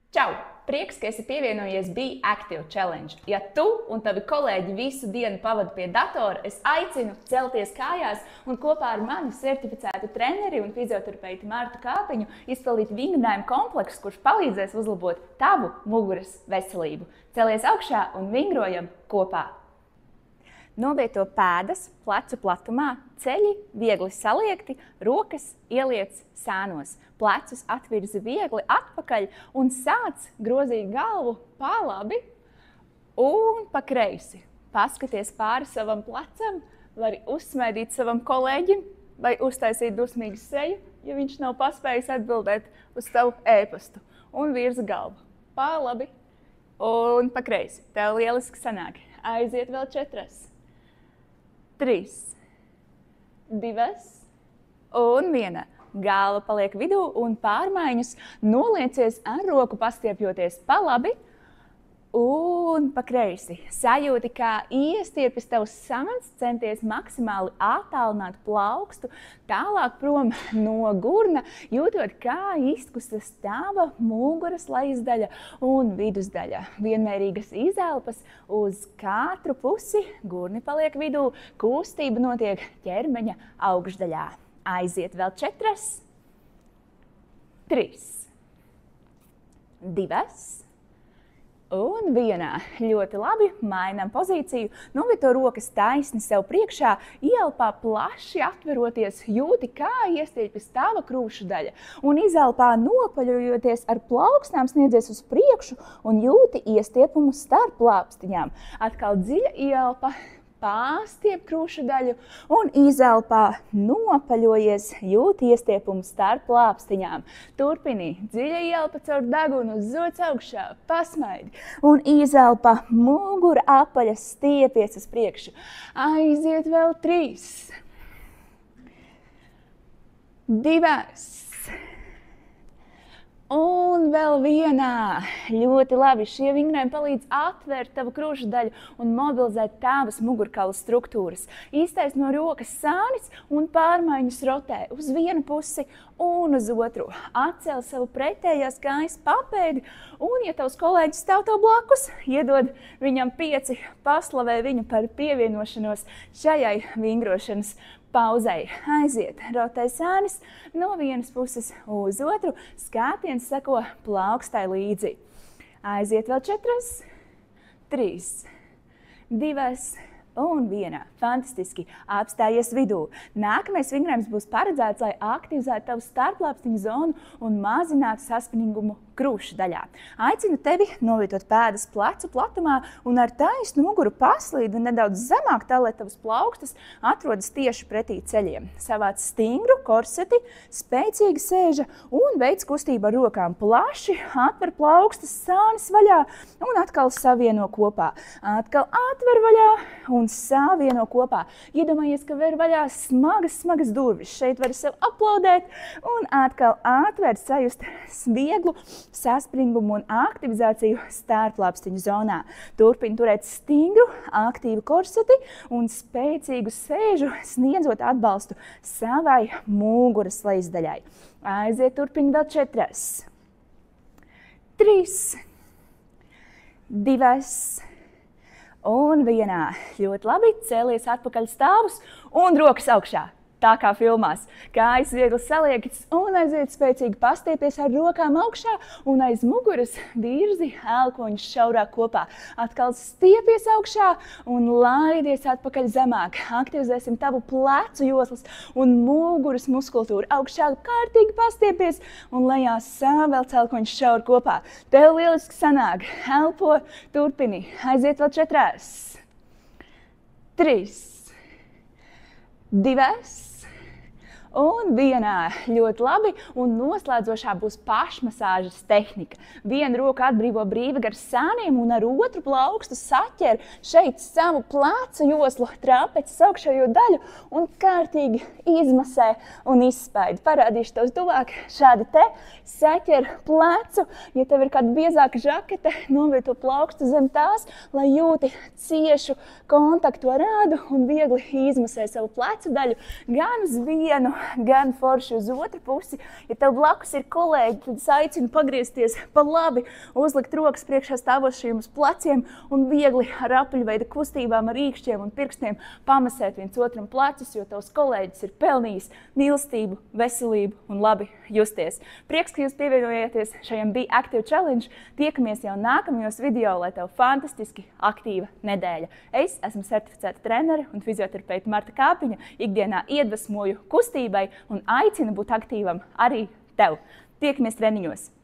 Čau! Prieks, ka esi pievienojies Be Active Challenge. Ja tu un tavi kolēģi visu dienu pavadi pie datora, es aicinu celties kājās un kopā ar mani certificētu treneri un fizioterapeitu Martu Kāpiņu izpildīt vingrinājumu kompleksu, kurš palīdzēs uzlabot tavu muguras veselību. Celies augšā un vingrojam kopā! Novieto pēdas plecu platumā, ceļi viegli saliekti, rokas ieliec sānos. Plecus atvirzi viegli atpakaļ un sāc grozīt galvu pa labi un pa kreisi. Paskaties pāri savam plecam, vari uzsmaidīt savam kolēģim vai uztaisīt dusmīgu seju, ja viņš nav paspējis atbildēt uz tavu ēpastu. Un virza galvu pa labi un pa kreisi. Tev lieliski sanāk. Aiziet vēl 4. 3, 2 un 1. Galva paliek vidū un pārmaiņas noliecies ar roku pastiepjoties pa labi un pa kreisi. Sajūti, kā iestiepjas tavs samats, centies maksimāli attālināt plaukstu tālāk prom no gurna, jūtot, kā izkustas tava muguras lejasdaļa un vidusdaļa. Vienmērīgas izelpas uz katru pusi, gurni paliek vidū, kustība notiek ķermeņa augšdaļā. Aiziet vēl 4, 3, 2 un 1. Ļoti labi, mainām pozīciju, novieto rokas taisni sev priekšā, ieelpā plaši atveroties, jūti, kā iestiepjas tava krūšu daļa. Un izelpā nopaļojoties ar plauksnām sniedzies uz priekšu un jūti iestiepumu starp plāpstiņām. Atkal dziļa ieelpa. Pārstiep krūšu daļu un izelpā nopaļojies, jūti iestiepumu starp plāpstiņām. Turpini, dziļa ielpa caur degunu, zods augšā, pasmaidi un izelpa mugura apaļas stiepies uz priekšu. Aiziet vēl 3, 2 un vēl 1. Ļoti labi. Šie vingrinājumi palīdz atvērt tavu krūšu daļu un mobilizēt tavas mugurkaula struktūras. Iztaisno rokas sānis un pārmaiņas rotē uz vienu pusi un uz otru. Atcel savu pretējās kājas papēdi un, ja tavs kolēģis stāv tev blakus, iedod viņam 5, paslavē viņu par pievienošanos šajai vingrošanas pauzei. Aiziet, rotē sānis no vienas puses uz otru, skātiens seko plaukstai līdzi. Aiziet vēl 4, 3, 2 un 1. Fantastiski. Apstājies vidū. Nākamais vingrinājums būs paredzēts, lai aktivizētu tavu starplāpstiņu zonu un mazinātu saspringumu krūšu daļā. Aicinu tevi novietot pēdas plecu platumā un ar taisnu muguru paslīdi nedaudz zemāk, tā lai tavas plaukstas atrodas tieši pretī ceļiem. Savāc stingru korseti, spēcīgi sēža un veic kustību ar rokām plaši, atver plaukstas sānis vaļā un atkal savieno kopā. Atkal atver vaļā un savieno kopā. Iedomājies, ka ver vaļā smagas durvis. Šeit var sev aplaudēt un atkal atvērt, sajust vieglu saspringumu un aktivizāciju starplāpstiņu zonā. Turpini turēt stingru, aktīvu korseti un spēcīgu sēžu, sniedzot atbalstu savai muguras lejasdaļai. Aiziet, turpini vēl 4, 3, 2 un 1. Ļoti labi, cēlies atpakaļ stāvus un rokas augšā. Tā kā filmās. Kājas viegli saliektas un aiziet spēcīgi pastiepies ar rokām augšā un aiz muguras virzi elkoņus šaurāk kopā. Atkal stiepies augšā un laidies atpakaļ zemāk. Aktivizēsim tavu plecu joslas un muguras muskultūru. Augšā kārtīgi pastiepies un lejā savelc elkoņus šauri kopā. Tev lieliski sanāk. Elpo, turpini. Aiziet vēl 4, 3, 2 un 1. Ļoti labi. Un noslēdzošā būs pašmasāžas tehnika. Vienu roku atbrīvo brīvi gar sāniem un ar otru plaukstu saķer šeit savu plecu joslu, trapeces augšējo daļu un kārtīgi izmasē un izspaida. Parādīšu tev tuvāk. Šādi te saķer plecu. Ja tev ir kāda biezāka žakete, novieto plaukstu zem tās, lai jūti ciešu kontaktu ar ādu un viegli izmasē savu plecu daļu gan uz vienu, gan forši uz otru pusi. Ja tev blakus ir kolēģi, tad es aicinu pagriezties pa labi, uzlikt rokas priekšā stāvošajiem uz pleciem un viegli ar apaļveida kustībām ar īkšķiem un pirkstiem pamasēt viens otram plecus, jo tavs kolēģis ir pelnījis mīlestību, veselību un labi justies. Prieks, ka jūs pievienojāties šajam Be Active Challenge. Tiekamies jau nākamajos video, lai tev fantastiski aktīva nedēļa. Es esmu certificēta trenere un fizioterapeita Marta Kāpiņa, ikdienā iedvesmoju kustībai un aicinu būt aktīvam arī tev. Tiekamies treniņos!